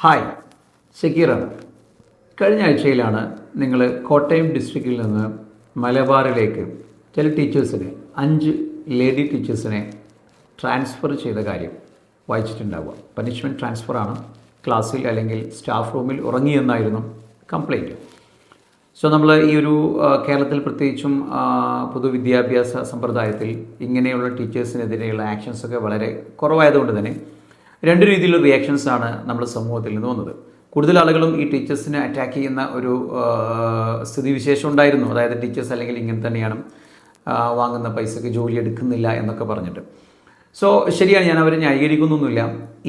Hi, ഷക്കീറാണ്. കഴിഞ്ഞ ആഴ്ചയിലാണ് നിങ്ങൾ കോട്ടയം ഡിസ്ട്രിക്റ്റിൽ നിന്ന് മലബാറിലേക്ക് ചില ടീച്ചേഴ്സിനെ 5 ലേഡി ടീച്ചേഴ്സിനെ ട്രാൻസ്ഫർ ചെയ്ത കാര്യം വായിച്ചിട്ടുണ്ടാവുക. പനിഷ്മെൻറ്റ് ട്രാൻസ്ഫറാണ്. ക്ലാസ്സിൽ അല്ലെങ്കിൽ സ്റ്റാഫ് റൂമിൽ ഉറങ്ങിയെന്നായിരുന്നു കംപ്ലൈൻറ്റ്. സോ നമ്മൾ ഈ ഒരു കേരളത്തിൽ പ്രത്യേകിച്ചും പൊതുവിദ്യാഭ്യാസ സമ്പ്രദായത്തിൽ ഇങ്ങനെയുള്ള ടീച്ചേഴ്സിനെതിരെയുള്ള ആക്ഷൻസൊക്കെ വളരെ കുറവായതുകൊണ്ട് തന്നെ 2 രീതിയിലുള്ള റിയാക്ഷൻസാണ് നമ്മുടെ സമൂഹത്തിൽ നിന്ന് വന്നത്. കൂടുതൽ ആളുകളും ഈ ടീച്ചേഴ്സിനെ അറ്റാക്ക് ചെയ്യുന്ന ഒരു സ്ഥിതിവിശേഷം ഉണ്ടായിരുന്നു. അതായത് ടീച്ചേഴ്സ് അല്ലെങ്കിൽ ഇങ്ങനെ തന്നെയാണ്, വാങ്ങുന്ന പൈസയ്ക്ക് ജോലി എടുക്കുന്നില്ല എന്നൊക്കെ പറഞ്ഞിട്ട്. സോ ശരിയാണ്, ഞാൻ അവരെ ന്യായീകരിക്കുന്നൊന്നുമില്ല.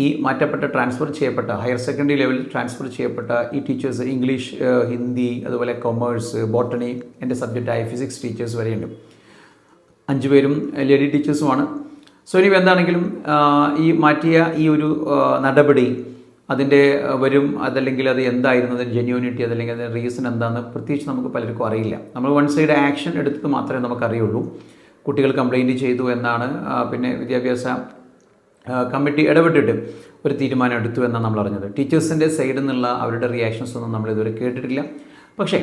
ഈ മാറ്റപ്പെട്ട ട്രാൻസ്ഫർ ചെയ്യപ്പെട്ട ഹയർ സെക്കൻഡറി ലെവലിൽ ട്രാൻസ്ഫർ ചെയ്യപ്പെട്ട ഈ ടീച്ചേഴ്സ് ഇംഗ്ലീഷ്, ഹിന്ദി, അതുപോലെ കൊമേഴ്സ്, ബോട്ടണി, എൻ്റെ സബ്ജക്റ്റായ ഫിസിക്സ് ടീച്ചേഴ്സ് വരെയുണ്ട്. 5 പേരും ലേഡി ടീച്ചേഴ്സുമാണ്. സോ ഇനി എന്താണെങ്കിലും ഈ മാറ്റിയ ഈ ഒരു നടപടി അതിൻ്റെ അതല്ലെങ്കിൽ അത് എന്തായിരുന്നു, അതിൻ്റെ ജെന്യൂനിറ്റി, അതല്ലെങ്കിൽ അതിൻ്റെ റീസൺ എന്താണെന്ന് പ്രത്യേകിച്ച് നമുക്ക് പലർക്കും അറിയില്ല. നമ്മൾ വൺ സൈഡ് ആക്ഷൻ എടുത്തത് മാത്രമേ നമുക്കറിയുള്ളൂ. കുട്ടികൾ കംപ്ലയിൻറ്റ് ചെയ്തു എന്നാണ്, പിന്നെ വിദ്യാഭ്യാസ കമ്മിറ്റി ഇടപെട്ടിട്ട് ഒരു തീരുമാനം എടുത്തു എന്നാണ് നമ്മൾ അറിഞ്ഞത്. ടീച്ചേഴ്സിൻ്റെ സൈഡിൽ നിന്നുള്ള അവരുടെ റിയാക്ഷൻസ് ഒന്നും നമ്മളിതുവരെ കേട്ടിട്ടില്ല. പക്ഷേ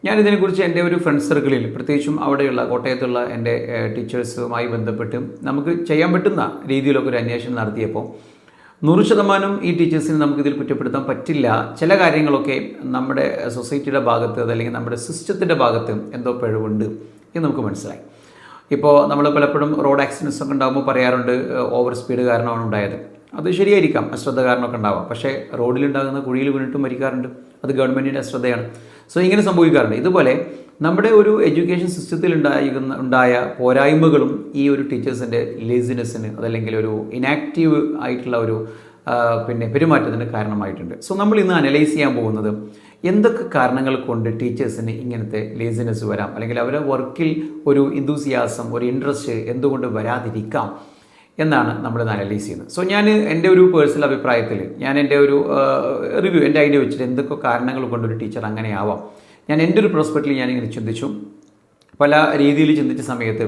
ഞാനിതിനെക്കുറിച്ച് എൻ്റെ ഒരു ഫ്രണ്ട് സർക്കിളിൽ, പ്രത്യേകിച്ചും അവിടെയുള്ള കോട്ടയത്തുള്ള എൻ്റെ ടീച്ചേഴ്സുമായി ബന്ധപ്പെട്ട് നമുക്ക് ചെയ്യാൻ പറ്റുന്ന രീതിയിലൊക്കെ ഒരു അന്വേഷണം നടത്തിയപ്പോൾ 100% ഈ ടീച്ചേഴ്സിനെ നമുക്കിതിൽ കുറ്റപ്പെടുത്താൻ പറ്റില്ല. ചില കാര്യങ്ങളൊക്കെ നമ്മുടെ സൊസൈറ്റിയുടെ ഭാഗത്ത്, അതല്ലെങ്കിൽ നമ്മുടെ സിസ്റ്റത്തിൻ്റെ ഭാഗത്ത് എന്തോ പിഴവുണ്ട് എന്ന് നമുക്ക് മനസ്സിലായി. ഇപ്പോൾ നമ്മൾ പലപ്പോഴും റോഡ് ആക്സിഡൻസ് ഒക്കെ ഉണ്ടാകുമ്പോൾ പറയാറുണ്ട് ഓവർ സ്പീഡ് കാരണമാണ് ഉണ്ടായത്. അത് ശരിയായിരിക്കാം, അശ്രദ്ധ കാരണമൊക്കെ ഉണ്ടാവാം. പക്ഷേ റോഡിലുണ്ടാകുന്ന കുഴിയിൽ വീണിട്ടും മരിക്കാറുണ്ട്. അത് ഗവൺമെൻറ്റിൻ്റെ അശ്രദ്ധയാണ്. സോ ഇങ്ങനെ സംഭവിക്കാറുണ്ട്. ഇതുപോലെ നമ്മുടെ ഒരു എഡ്യൂക്കേഷൻ സിസ്റ്റത്തിൽ ഉണ്ടായ പോരായ്മകളും ഈ ഒരു ടീച്ചേഴ്സിൻ്റെ ലേസിനെസ്സിന്, അതല്ലെങ്കിൽ ഒരു ഇനാക്റ്റീവ് ആയിട്ടുള്ള ഒരു പെരുമാറ്റത്തിന് കാരണമായിട്ടുണ്ട്. സോ നമ്മൾ ഇന്ന് അനലൈസ് ചെയ്യാൻ പോകുന്നത് എന്തൊക്കെ കാരണങ്ങൾ കൊണ്ട് ടീച്ചേഴ്സിന് ഇങ്ങനത്തെ ലേസിനെസ് വരാം, അല്ലെങ്കിൽ അവരുടെ വർക്കിൽ ഒരു ഇന്തൂസിയാസം, ഒരു ഇൻട്രസ്റ്റ് എന്തുകൊണ്ട് വരാതിരിക്കാം എന്നാണ് നമ്മളിത് അനലൈസ് ചെയ്യുന്നത്. സോ ഞാൻ എൻ്റെ ഒരു പേഴ്സണൽ അഭിപ്രായത്തിൽ, ഞാൻ എൻ്റെ ഒരു റിവ്യൂ, എൻ്റെ ഐഡിയ വെച്ചിട്ട് എന്തൊക്കെ കാരണങ്ങൾ കൊണ്ടൊരു ടീച്ചർ അങ്ങനെ ആവാം, ഞാൻ എൻ്റെ ഒരു പ്രോസ്പെക്റ്റിൽ ഞാനിങ്ങനെ ചിന്തിച്ചു. പല രീതിയിൽ ചിന്തിച്ച സമയത്ത്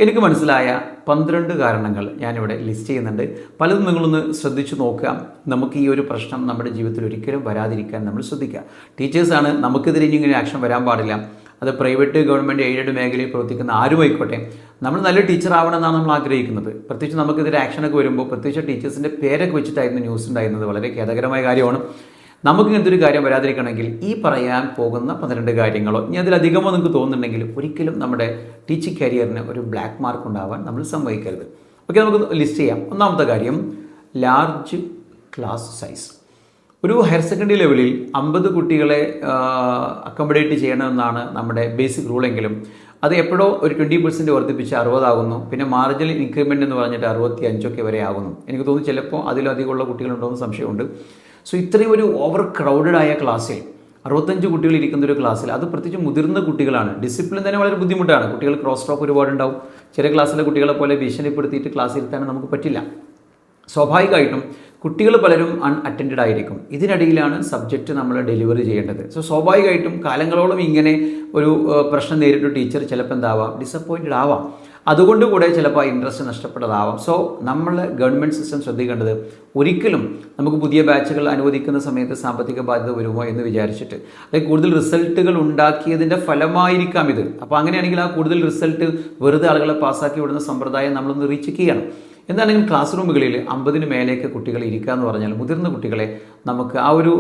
എനിക്ക് മനസ്സിലായ 12 കാരണങ്ങൾ ഞാനിവിടെ ലിസ്റ്റ് ചെയ്യുന്നുണ്ട്. പലതും നിങ്ങളൊന്ന് ശ്രദ്ധിച്ചു നോക്കുക. നമുക്ക് ഈ ഒരു പ്രശ്നം നമ്മുടെ ജീവിതത്തിൽ ഒരിക്കലും വരാതിരിക്കാൻ നമ്മൾ ശ്രദ്ധിക്കുക. ടീച്ചേഴ്സാണ്, നമുക്കെതിരെ ഇങ്ങനെ ആക്ഷൻ വരാൻ പാടില്ല. അത് പ്രൈവറ്റ്, ഗവൺമെൻറ്, എയ്ഡഡ് മേഖലയിൽ പ്രവർത്തിക്കുന്ന ആരുമായിക്കോട്ടെ, നമ്മൾ നല്ല ടീച്ചർ ആവണമെന്നാണ് നമ്മൾ ആഗ്രഹിക്കുന്നത്. പ്രത്യേകിച്ച് നമുക്കെതിരെ ആക്ഷനൊക്കെ വരുമ്പോൾ, പ്രത്യേകിച്ച് ടീച്ചേഴ്സിൻ്റെ പേരൊക്കെ വെച്ചിട്ടായിരുന്നു ന്യൂസ് ഉണ്ടായിരുന്നത്. വളരെ ഖേദകരമായ കാര്യമാണ്. നമുക്കിങ്ങനത്തെ ഒരു കാര്യം വരാതിരിക്കണമെങ്കിൽ ഈ പറയാൻ പോകുന്ന 12 കാര്യങ്ങളോ ഇനി അതിലധികമോ നിങ്ങൾക്ക് തോന്നുന്നുണ്ടെങ്കിൽ ഒരിക്കലും നമ്മുടെ ടീച്ചിങ് കരിയറിന് ഒരു ബ്ലാക്ക് മാർക്ക് ഉണ്ടാവാൻ നമ്മൾ സമ്മതിക്കരുത്. ഓക്കെ, നമുക്ക് ലിസ്റ്റ് ചെയ്യാം. ഒന്നാമത്തെ കാര്യം, ലാർജ് ക്ലാസ് സൈസ്. ഒരു ഹയർ സെക്കൻഡറി ലെവലിൽ 50 കുട്ടികളെ അക്കോമഡേറ്റ് ചെയ്യണമെന്നാണ് നമ്മുടെ ബേസിക് റൂളെങ്കിലും അത് എപ്പോഴോ ഒരു 20% വർദ്ധിപ്പിച്ച് 60 ആകുന്നു. പിന്നെ മാർജിനൽ ഇൻക്രിമെൻ്റ് എന്ന് പറഞ്ഞിട്ട് 65 വരെ ആകുന്നു. എനിക്ക് തോന്നുന്നു ചിലപ്പോൾ അതിലധികമുള്ള കുട്ടികളുണ്ടോ എന്ന് സംശയമുണ്ട്. സോ ഇത്രയും ഒരു ഓവർ ക്രൗഡഡ് ആയ ക്ലാസ്സിൽ 65 കുട്ടികൾ ഇരിക്കുന്ന ഒരു ക്ലാസ്സിൽ, അത് പ്രത്യേകിച്ച് മുതിർന്ന കുട്ടികളാണ്, ഡിസിപ്ലിൻ തന്നെ വളരെ ബുദ്ധിമുട്ടാണ്. കുട്ടികൾ ക്രോസ് ടോക്ക് ഒരുപാടുണ്ടാവും. ചെറിയ ക്ലാസ്സിലെ കുട്ടികളെ പോലെ ഭീഷണിപ്പെടുത്തിയിട്ട് ക്ലാസ് ഇരുത്താൻ നമുക്ക് പറ്റില്ല. സ്വാഭാവികമായിട്ടും കുട്ടികൾ പലരും അൺഅറ്റൻഡഡ് ആയിരിക്കും. ഇതിനിടയിലാണ് സബ്ജക്റ്റ് നമ്മൾ ഡെലിവറി ചെയ്യേണ്ടത്. സോ സ്വാഭാവികമായിട്ടും കാലങ്ങളോളം ഇങ്ങനെ ഒരു പ്രശ്നം നേരിട്ട ടീച്ചർ ചിലപ്പോൾ എന്താവാം, ഡിസപ്പോയിൻറ്റഡ് ആവാം. അതുകൊണ്ട് കൂടെ ചിലപ്പോൾ ഇൻട്രസ്റ്റ് നഷ്ടപ്പെട്ടതാവാം. സോ നമ്മൾ ഗവൺമെൻറ് സിസ്റ്റം ശ്രദ്ധിക്കേണ്ടത്, ഒരിക്കലും നമുക്ക് പുതിയ ബാച്ചുകൾ അനുവദിക്കുന്ന സമയത്ത് സാമ്പത്തിക ബാധ്യത വരുമോ എന്ന് വിചാരിച്ചിട്ട്, അതായത് കൂടുതൽ റിസൾട്ടുകൾ ഉണ്ടാക്കിയതിൻ്റെ ഫലമായിരിക്കാം ഇത്. അപ്പോൾ അങ്ങനെയാണെങ്കിൽ ആ കൂടുതൽ റിസൾട്ട് വെറുതെ ആളുകളെ പാസ്സാക്കി വിടുന്ന സമ്പ്രദായം നമ്മളൊന്ന് റീചെക്ക് ചെയ്യണം. എന്താണെങ്കിലും ക്ലാസ് റൂമുകളിൽ 50 മേലേക്ക് കുട്ടികൾ ഇരിക്കുക എന്ന് പറഞ്ഞാൽ, മുതിർന്ന കുട്ടികളെ നമുക്ക് ആ ഒരു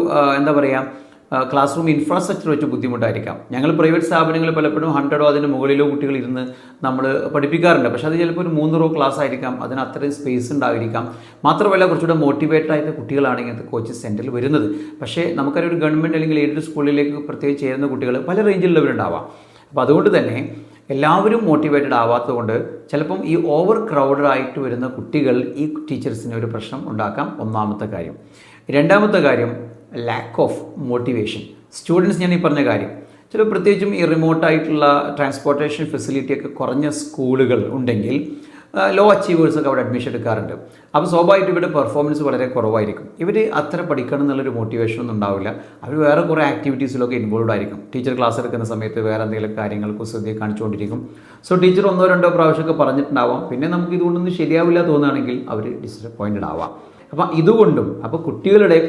ക്ലാസ് റൂം ഇൻഫ്രാസ്ട്രക്ചർ വെച്ച് ബുദ്ധിമുട്ടായിരിക്കാം. ഞങ്ങൾ പ്രൈവറ്റ് സ്ഥാപനങ്ങൾ പലപ്പോഴും 100 അതിന് മുകളിലോ കുട്ടികൾ ഇരുന്ന് നമ്മൾ പഠിപ്പിക്കാറുണ്ട്. പക്ഷേ അത് ചിലപ്പോൾ ഒരു 3 ക്ലാസ് ആയിരിക്കാം, അതിന് അത്രയും സ്പേസ് ഉണ്ടായിരിക്കാം. മാത്രമല്ല കുറച്ചുകൂടെ മോട്ടിവേറ്റഡ് ആയിട്ട് കുട്ടികളാണ് ഇങ്ങനത്തെ കോച്ചിങ് സെൻറ്ററിൽ വരുന്നത്. പക്ഷേ നമുക്കൊരു ഗവൺമെൻറ് അല്ലെങ്കിൽ എയ്ഡഡ് സ്കൂളിലേക്ക് പ്രത്യേകിച്ച് ചേരുന്ന കുട്ടികൾ പല റേഞ്ചിലുള്ളവരുണ്ടാവാം. അപ്പോൾ അതുകൊണ്ട് തന്നെ എല്ലാവരും മോട്ടിവേറ്റഡ് ആവാത്തതുകൊണ്ട് ചിലപ്പം ഈ ഓവർ ക്രൗഡഡ് ആയിട്ട് വരുന്ന കുട്ടികൾ ഈ ടീച്ചേഴ്സിന് ഒരു പ്രശ്നം ഉണ്ടാക്കാം. ഒന്നാമത്തെ കാര്യം. രണ്ടാമത്തെ കാര്യം, ലാക്ക് ഓഫ് മോട്ടിവേഷൻ. സ്റ്റുഡൻസ്, ഞാൻ ഈ പറഞ്ഞ കാര്യം, ചില പ്രത്യേകിച്ചും ഈ റിമോട്ടായിട്ടുള്ള ട്രാൻസ്പോർട്ടേഷൻ ഫെസിലിറ്റിയൊക്കെ കുറഞ്ഞ സ്കൂളുകൾ ഉണ്ടെങ്കിൽ ലോ അച്ചീവേഴ്സൊക്കെ അവിടെ അഡ്മിഷൻ എടുക്കാറുണ്ട്. അപ്പോൾ സ്വാഭാവികമായിട്ടും ഇവരുടെ പെർഫോമൻസ് വളരെ കുറവായിരിക്കും. ഇവർ അത്ര പഠിക്കണം എന്നുള്ളൊരു മോട്ടിവേഷനൊന്നും ഉണ്ടാവില്ല. അവർ വേറെ കുറേ ആക്ടിവിറ്റീസിലൊക്കെ ഇൻവോൾവ് ആയിരിക്കും. ടീച്ചർ ക്ലാസ് എടുക്കുന്ന സമയത്ത് വേറെ എന്തെങ്കിലും കാര്യങ്ങൾക്ക് ശ്രദ്ധ കാണിച്ചുകൊണ്ടിരിക്കും. സോ ടീച്ചർ 1-2 പ്രാവശ്യമൊക്കെ പറഞ്ഞിട്ടുണ്ടാവാം. പിന്നെ നമുക്ക് ഇതുകൊണ്ടൊന്നും ശരിയാവില്ല തോന്നുകയാണെങ്കിൽ അവർ ഡിസപ്പോയിൻറ്റഡ് ആവാം. അപ്പം ഇതുകൊണ്ടും, അപ്പോൾ കുട്ടികളുടെ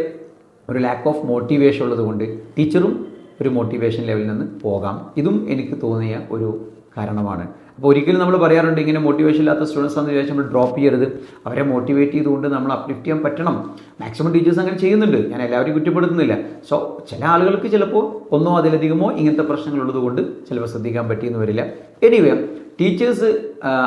ഒരു ലാക്ക് ഓഫ് മോട്ടിവേഷൻ ഉള്ളതുകൊണ്ട് ടീച്ചറും ഒരു മോട്ടിവേഷൻ ലെവലിൽ നിന്ന് പോകാം. ഇതും എനിക്ക് തോന്നിയ ഒരു കാരണമാണ്. അപ്പോൾ ഒരിക്കലും നമ്മൾ പറയാറുണ്ട് ഇങ്ങനെ മോട്ടിവേഷൻ ഇല്ലാത്ത സ്റ്റുഡൻസ് ആണെന്ന് വിചാരിച്ച് നമ്മൾ ഡ്രോപ്പ് ചെയ്യരുത്. അവരെ മോട്ടിവേറ്റ് ചെയ്തുകൊണ്ട് നമ്മൾ അപ്ലിഫ്റ്റ് ചെയ്യാൻ പറ്റണം. മാക്സിമം ടീച്ചേഴ്സ് അങ്ങനെ ചെയ്യുന്നുണ്ട്, ഞാൻ എല്ലാവരും കുറ്റപ്പെടുത്തുന്നില്ല. സോ ചില ആളുകൾക്ക് ചിലപ്പോൾ ഒന്നോ അതിലധികമോ ഇങ്ങനത്തെ പ്രശ്നങ്ങളുള്ളത് കൊണ്ട് ചിലപ്പോൾ ശ്രദ്ധിക്കാൻ പറ്റിയെന്ന് വരില്ല. എനിവേ ടീച്ചേഴ്സ്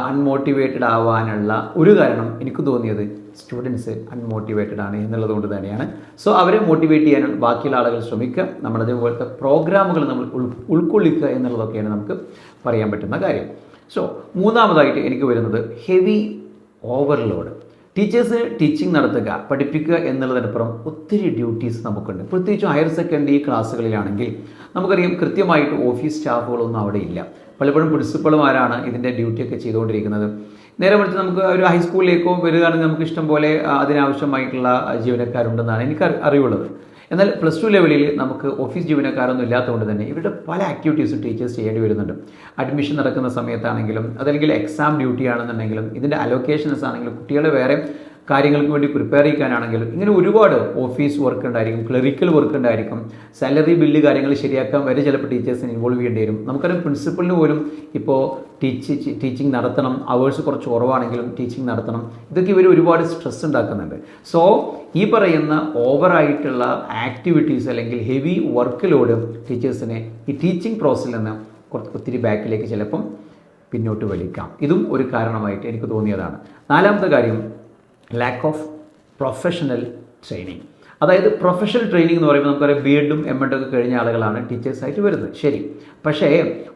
അൺമോട്ടിവേറ്റഡ് ആവാനുള്ള ഒരു കാരണം എനിക്ക് തോന്നിയത് സ്റ്റുഡൻസ് അൺമോട്ടിവേറ്റഡ് ആണ് എന്നുള്ളത് കൊണ്ട് തന്നെയാണ്. സോ അവരെ മോട്ടിവേറ്റ് ചെയ്യാൻ ബാക്കിയുള്ള ആളുകൾ ശ്രമിക്കുക, നമ്മളതേപോലത്തെ പ്രോഗ്രാമുകൾ നമ്മൾ ഉൾക്കൊള്ളിക്കുക എന്നുള്ളതൊക്കെയാണ് നമുക്ക് പറയാൻ പറ്റുന്ന കാര്യം. സോ മൂന്നാമതായിട്ട് എനിക്ക് വരുന്നത് ഹെവി ഓവർലോഡ്. ടീച്ചേഴ്സ് ടീച്ചിങ് നടത്തുക, പഠിപ്പിക്കുക എന്നുള്ളതിനപ്പുറം ഒത്തിരി ഡ്യൂട്ടീസ് നമുക്കുണ്ട്. പ്രത്യേകിച്ചും ഹയർ സെക്കൻഡറി ക്ലാസ്സുകളിലാണെങ്കിൽ നമുക്കറിയാം കൃത്യമായിട്ട് ഓഫീസ് സ്റ്റാഫുകളൊന്നും അവിടെ ഇല്ല. പലപ്പോഴും പ്രിൻസിപ്പൾമാരാണ് ഇതിൻ്റെ ഡ്യൂട്ടിയൊക്കെ ചെയ്തുകൊണ്ടിരിക്കുന്നത്. നേരെ മറിച്ച് നമുക്ക് ഒരു ഹൈസ്കൂളിലേക്കോ വരികയാണെങ്കിൽ നമുക്ക് ഇഷ്ടം പോലെ അതിനാവശ്യമായിട്ടുള്ള ജീവനക്കാരുണ്ടെന്നാണ് എനിക്ക് അറിവുള്ളത്. എന്നാൽ പ്ലസ് ടു ലെവലിൽ നമുക്ക് ഓഫീസ് ജീവനക്കാരൊന്നും ഇല്ലാത്തതുകൊണ്ട് തന്നെ ഇവരുടെ പല ആക്ടിവിറ്റീസും ടീച്ചേഴ്സ് ചെയ്യേണ്ടി വരുന്നുണ്ട്. അഡ്മിഷൻ നടക്കുന്ന സമയത്താണെങ്കിലും അതല്ലെങ്കിൽ എക്സാം ഡ്യൂട്ടി ആണെന്നുണ്ടെങ്കിലും ഇതിൻ്റെ അലോക്കേഷൻസ് ആണെങ്കിലും കുട്ടികളെ വേറെ കാര്യങ്ങൾക്ക് വേണ്ടി പ്രിപ്പയർ ചെയ്യാനാണെങ്കിലും ഇങ്ങനെ ഒരുപാട് ഓഫീസ് വർക്ക് ഉണ്ടായിരിക്കും, ക്ലറിക്കൽ വർക്ക് ഉണ്ടായിരിക്കും, സാലറി ബില്ല് കാര്യങ്ങൾ ശരിയാക്കാൻ വരെ ചിലപ്പോൾ ടീച്ചേഴ്സിന് ഇൻവോൾവ് ചെയ്യേണ്ടി വരും. നമുക്കറിയാം പ്രിൻസിപ്പളിന് പോലും ഇപ്പോൾ ടീച്ചിങ് നടത്തണം, അവേഴ്സ് കുറച്ച് കുറവാണെങ്കിലും ടീച്ചിങ് നടത്തണം. ഇതൊക്കെ ഇവർ ഒരുപാട് സ്ട്രെസ് ഉണ്ടാക്കുന്നുണ്ട്. സോ ഈ പറയുന്ന ഓവറായിട്ടുള്ള ആക്ടിവിറ്റീസ് അല്ലെങ്കിൽ ഹെവി വർക്ക് ലോഡ് ടീച്ചേഴ്സിനെ ഈ ടീച്ചിങ് പ്രോസസ്സിൽ നിന്ന് ഒത്തിരി ബാക്കിലേക്ക് ചിലപ്പം പിന്നോട്ട് വലിക്കാം. ഇതും ഒരു കാരണമായിട്ട് എനിക്ക് തോന്നിയതാണ്. നാലാമത്തെ കാര്യം ലാക്ക് ഓഫ് പ്രൊഫഷണൽ ട്രെയിനിങ്. അതായത് പ്രൊഫഷണൽ ട്രെയിനിങ് എന്ന് പറയുമ്പോൾ നമുക്കറിയാം ബി എഡും എം എഡും ഒക്കെ കഴിഞ്ഞ ആളുകളാണ് ടീച്ചേഴ്സായിട്ട് വരുന്നത്. ശരി, പക്ഷേ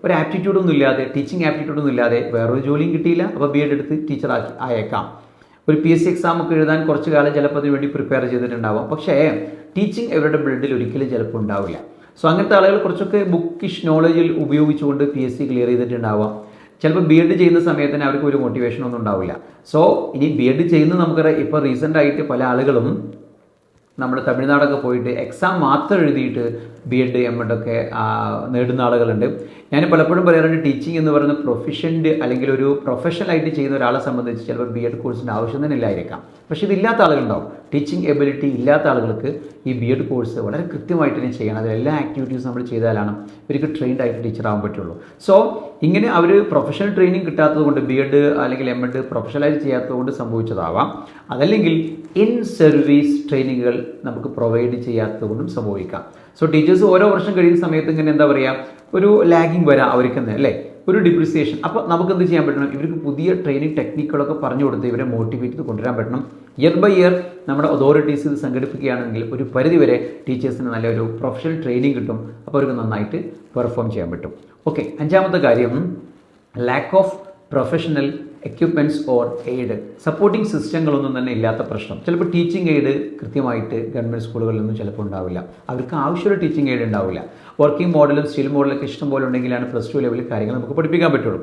ഒരു ആപ്റ്റിറ്റ്യൂഡൊന്നും ഇല്ലാതെ, ടീച്ചിങ് ആപ്റ്റിറ്റ്യൂഡൊന്നും ഇല്ലാതെ വേറൊരു ജോലിയും കിട്ടിയില്ല. അപ്പോൾ ബി എഡ് എടുത്ത് ടീച്ചറാക്കി ആയേക്കാം. ഒരു PSC എക്സാം ഒക്കെ എഴുതാൻ കുറച്ച് കാലം ചിലപ്പോൾ അതിന് വേണ്ടി പ്രിപ്പയർ ചെയ്തിട്ടുണ്ടാവാം. പക്ഷേ ടീച്ചിങ് ഇവരുടെ ബ്ലഡിൽ ഒരിക്കലും ചിലപ്പോൾ ഉണ്ടാവില്ല. സോ അങ്ങനത്തെ ആളുകൾ കുറച്ചൊക്കെ ബുക്കിഷ് നോളജിൽ ഉപയോഗിച്ചുകൊണ്ട് PSC ക്ലിയർ ചെയ്തിട്ടുണ്ടാവാം. ചിലപ്പോൾ ബി എഡ് ചെയ്യുന്ന സമയത്ത് തന്നെ അവർക്ക് ഒരു മോട്ടിവേഷൻ ഒന്നും ഉണ്ടാവില്ല. സോ ഇനി ബി എഡ് ചെയ്യുന്നത് നമുക്കറിയാം, ഇപ്പോൾ റീസെൻ്റായിട്ട് പല ആളുകളും നമ്മുടെ തമിഴ്നാടൊക്കെ പോയിട്ട് എക്സാം മാത്രം എഴുതിയിട്ട് ബി എഡ് എം എഡ് ഒക്കെ നേടുന്ന ആളുകളുണ്ട്. ഞാൻ പലപ്പോഴും പറയാറുണ്ട് ടീച്ചിങ് എന്ന് പറയുന്ന പ്രൊഫഷൻ്റ് അല്ലെങ്കിൽ ഒരു പ്രൊഫഷണലായിട്ട് ചെയ്യുന്ന ഒരാളെ സംബന്ധിച്ച് ചിലപ്പോൾ ബി എഡ് കോഴ്സിൻ്റെ ആവശ്യം തന്നെ ഇല്ലായിരിക്കാം. പക്ഷേ ഇതില്ലാത്ത ആളുകളുണ്ടാവും. ടീച്ചിങ് എബിലിറ്റി ഇല്ലാത്ത ആളുകൾക്ക് ഈ ബി എഡ് കോഴ്സ് വളരെ കൃത്യമായിട്ട് തന്നെ ചെയ്യണം. അതിൽ എല്ലാ ആക്ടിവിറ്റീസും നമ്മൾ ചെയ്താലാണ് ഇവർക്ക് ട്രെയിൻഡ് ആയിട്ട് ടീച്ചറാകാൻ പറ്റുള്ളൂ. സോ ഇങ്ങനെ അവർ പ്രൊഫഷണൽ ട്രെയിനിങ് കിട്ടാത്തത് കൊണ്ട് ബി എഡ് അല്ലെങ്കിൽ എം എഡ് പ്രൊഫഷണലായിട്ട് ചെയ്യാത്തത് കൊണ്ട് സംഭവിച്ചതാവാം. അതല്ലെങ്കിൽ ഇൻ സർവീസ് ട്രെയിനിങ്ങുകൾ നമുക്ക് പ്രൊവൈഡ് ചെയ്യാത്തത് കൊണ്ടും സംഭവിക്കാം. സോ ടീച്ചേഴ്സ് ഓരോ വർഷം കഴിയുന്ന സമയത്ത് ഇങ്ങനെ എന്താ പറയുക, ഒരു ലാഗിങ് വരാം അവർക്ക് തന്നെ, അല്ലേ, ഒരു ഡിപ്രിസിയേഷൻ. അപ്പോൾ നമുക്ക് എന്ത് ചെയ്യാൻ പറ്റണം, ഇവർക്ക് പുതിയ ട്രെയിനിങ് ടെക്നിക്കുകളൊക്കെ പറഞ്ഞു കൊടുത്ത് ഇവരെ മോട്ടിവേറ്റ് ചെയ്ത് കൊണ്ടുവരാൻ പറ്റണം. ഇയർ ബൈ ഇയർ നമ്മുടെ അതോറിറ്റീസ് ഇത് സംഘടിപ്പിക്കുകയാണെങ്കിൽ ഒരു പരിധിവരെ ടീച്ചേഴ്സിന് നല്ലൊരു പ്രൊഫഷണൽ ട്രെയിനിങ് കിട്ടും. അപ്പോൾ അവർക്ക് നന്നായിട്ട് പെർഫോം ചെയ്യാൻ പറ്റും. ഓക്കെ, അഞ്ചാമത്തെ കാര്യം lack of professional equipments or aid. Supporting സിസ്റ്റങ്ങളൊന്നും തന്നെ ഇല്ലാത്ത പ്രശ്നം. ചിലപ്പോൾ ടീച്ചിങ് എയ്ഡ് കൃത്യമായിട്ട് ഗവൺമെൻറ് സ്കൂളുകളിലൊന്നും ചിലപ്പോൾ ഉണ്ടാവില്ല. അവർക്ക് ആവശ്യമുള്ള ടീച്ചിങ് എയ്ഡ് ഉണ്ടാവില്ല. വർക്കിംഗ് മോഡലും സ്റ്റീൽ മോഡലൊക്കെ ഇഷ്ടം പോലെ ഉണ്ടെങ്കിലാണ് പ്ലസ് ടു ലെവലിൽ കാര്യങ്ങൾ നമുക്ക് പഠിപ്പിക്കാൻ പറ്റുള്ളൂ.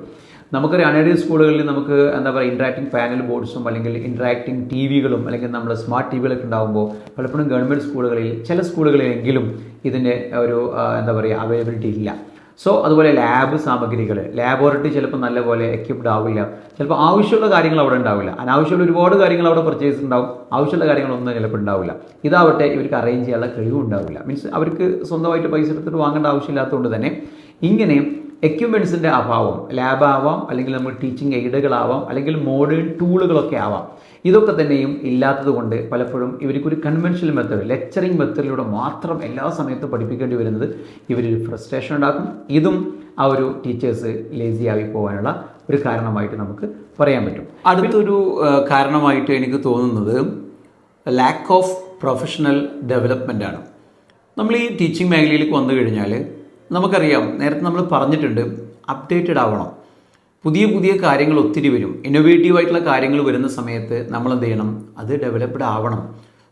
നമുക്കൊരു അൺഎയ്ഡഡ് സ്കൂളുകളിൽ നമുക്ക് എന്താ പറയുക, ഇൻട്രാക്ടിങ് പാനൽ ബോർഡ്സും അല്ലെങ്കിൽ ഇൻട്രാക്ടിങ് TV-കളും അല്ലെങ്കിൽ നമ്മുടെ സ്മാർട്ട് TV-കളൊക്കെ ഉണ്ടാകുമ്പോൾ പലപ്പോഴും ഗവൺമെൻറ് സ്കൂളുകളിൽ ചില സ്കൂളുകളിലെങ്കിലും ഇതിൻ്റെ ഒരു എന്താ പറയുക അവൈലബിലിറ്റി ഇല്ല. സോ അതുപോലെ ലാബ് സാമഗ്രികൾ, ലാബോറട്ടറി ചിലപ്പോൾ നല്ലപോലെ എക്യുപ്ഡ് ആവില്ല. ചിലപ്പോൾ ആവശ്യമുള്ള കാര്യങ്ങൾ അവിടെ ഉണ്ടാവില്ല. അനാവശ്യമുള്ള ഒരുപാട് കാര്യങ്ങൾ അവിടെ പർച്ചേസ് ഉണ്ടാവും, ആവശ്യമുള്ള കാര്യങ്ങളൊന്നും ചിലപ്പോൾ ഉണ്ടാവില്ല. ഇതാവട്ടെ ഇവർക്ക് അറേഞ്ച് ചെയ്യാനുള്ള കഴിവും ഉണ്ടാവില്ല. മീൻസ് അവർക്ക് സ്വന്തമായിട്ട് പൈസ എടുത്തിട്ട് വാങ്ങേണ്ട ആവശ്യമില്ലാത്തതുകൊണ്ട് തന്നെ ഇങ്ങനെ എക്യുപ്മെൻറ്റ്സിൻ്റെ അഭാവം, ലാബാവാം അല്ലെങ്കിൽ നമ്മൾ ടീച്ചിങ് എയ്ഡുകളാവാം അല്ലെങ്കിൽ മോഡേൺ ടൂളുകളൊക്കെ ആവാം, ഇതൊക്കെ തന്നെയും ഇല്ലാത്തത് കൊണ്ട് പലപ്പോഴും ഇവർക്കൊരു കൺവെൻഷണൽ മെത്തേഡ്, ലെക്ചറിങ് മെത്തേഡിലൂടെ മാത്രം എല്ലാ സമയത്തും പഠിപ്പിക്കേണ്ടി വരുന്നത് ഇവരൊരു ഫ്രസ്ട്രേഷൻ ഉണ്ടാക്കും. ഇതും ആ ഒരു ടീച്ചേഴ്സ് ലേസി ആയി പോകാനുള്ള ഒരു കാരണമായിട്ട് നമുക്ക് പറയാൻ പറ്റും. അടുത്തൊരു കാരണമായിട്ട് എനിക്ക് തോന്നുന്നത് ലാക്ക് ഓഫ് പ്രൊഫഷണൽ ഡെവലപ്മെൻ്റ് ആണ്. നമ്മൾ ഈ ടീച്ചിങ് മേഖലയിലേക്ക് വന്നു കഴിഞ്ഞാൽ നമുക്കറിയാം, നേരത്തെ നമ്മൾ പറഞ്ഞിട്ടുണ്ട്, അപ്ഡേറ്റഡ് ആവണം. പുതിയ പുതിയ കാര്യങ്ങൾ ഒത്തിരി വരും. ഇന്നോവേറ്റീവായിട്ടുള്ള കാര്യങ്ങൾ വരുന്ന സമയത്ത് നമ്മൾ എന്ത് ചെയ്യണം, അത് ഡെവലപ്ഡ് ആവണം.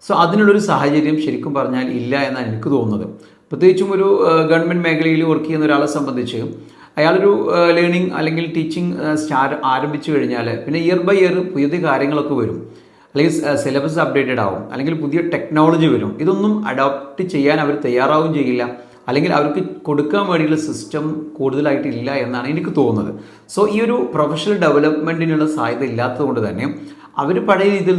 സോ അതിനുള്ളൊരു സാഹചര്യം ശരിക്കും പറഞ്ഞാൽ ഇല്ല എന്നാണ് എനിക്ക് തോന്നുന്നത്. പ്രത്യേകിച്ചും ഒരു ഗവൺമെൻറ് മേഖലയിൽ വർക്ക് ചെയ്യുന്ന ഒരാളെ സംബന്ധിച്ച് അയാളൊരു ലേണിംഗ് അല്ലെങ്കിൽ ടീച്ചിങ് ആരംഭിച്ചു കഴിഞ്ഞാൽ പിന്നെ ഇയർ ബൈ ഇയർ പുതിയ കാര്യങ്ങളൊക്കെ വരും, അല്ലെങ്കിൽ സിലബസ് അപ്ഡേറ്റഡ് ആവും, അല്ലെങ്കിൽ പുതിയ ടെക്നോളജി വരും. ഇതൊന്നും അഡോപ്റ്റ് ചെയ്യാൻ അവർ തയ്യാറാവുകയും ചെയ്യില്ല, അല്ലെങ്കിൽ അവർക്ക് കൊടുക്കാൻ വേണ്ടിയുള്ള സിസ്റ്റം കൂടുതലായിട്ടില്ല എന്നാണ് എനിക്ക് തോന്നുന്നത്. സോ ഈ ഒരു പ്രൊഫഷണൽ ഡെവലപ്മെൻറ്റിനുള്ള സാധ്യത ഇല്ലാത്തതുകൊണ്ട് തന്നെ അവർ പഴയ രീതിയിൽ